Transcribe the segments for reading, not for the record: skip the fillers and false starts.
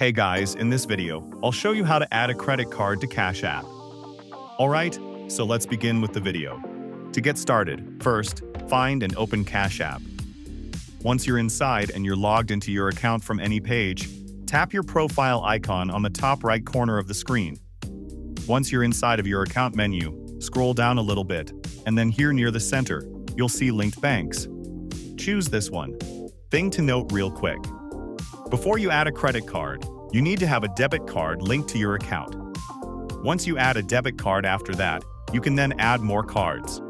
Hey guys, in this video, I'll show you how to add a credit card to Cash App. Alright, so let's begin with the video. To get started, first, find and open Cash App. Once you're inside and you're logged into your account from any page, tap your profile icon on the top right corner of the screen. Once you're inside of your account menu, scroll down a little bit, and then here near the center, you'll see linked banks. Choose this one. Thing to note real quick. Before you add a credit card, you need to have a debit card linked to your account. Once you add a debit card after that, you can then add more cards.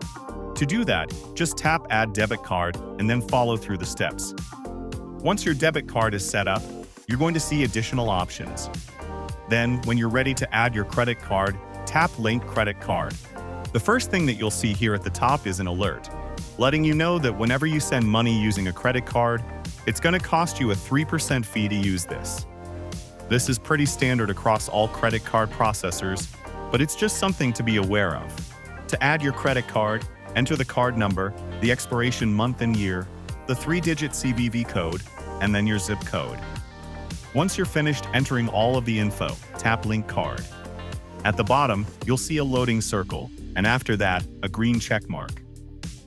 To do that, just tap Add Debit Card and then follow through the steps. Once your debit card is set up, you're going to see additional options. Then, when you're ready to add your credit card, tap Link Credit Card. The first thing that you'll see here at the top is an alert, letting you know that whenever you send money using a credit card, it's going to cost you a 3% fee to use this. This is pretty standard across all credit card processors, but it's just something to be aware of. To add your credit card, enter the card number, the expiration month and year, the 3-digit CVV code, and then your zip code. Once you're finished entering all of the info, tap Link Card. At the bottom, you'll see a loading circle, and after that, a green check mark.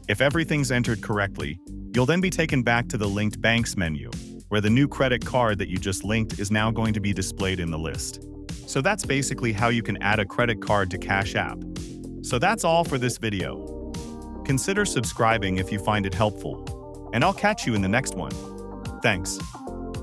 If everything's entered correctly, you'll then be taken back to the Linked Banks menu, where the new credit card that you just linked is now going to be displayed in the list. So that's basically how you can add a credit card to Cash App. So that's all for this video. Consider subscribing if you find it helpful, and I'll catch you in the next one. Thanks.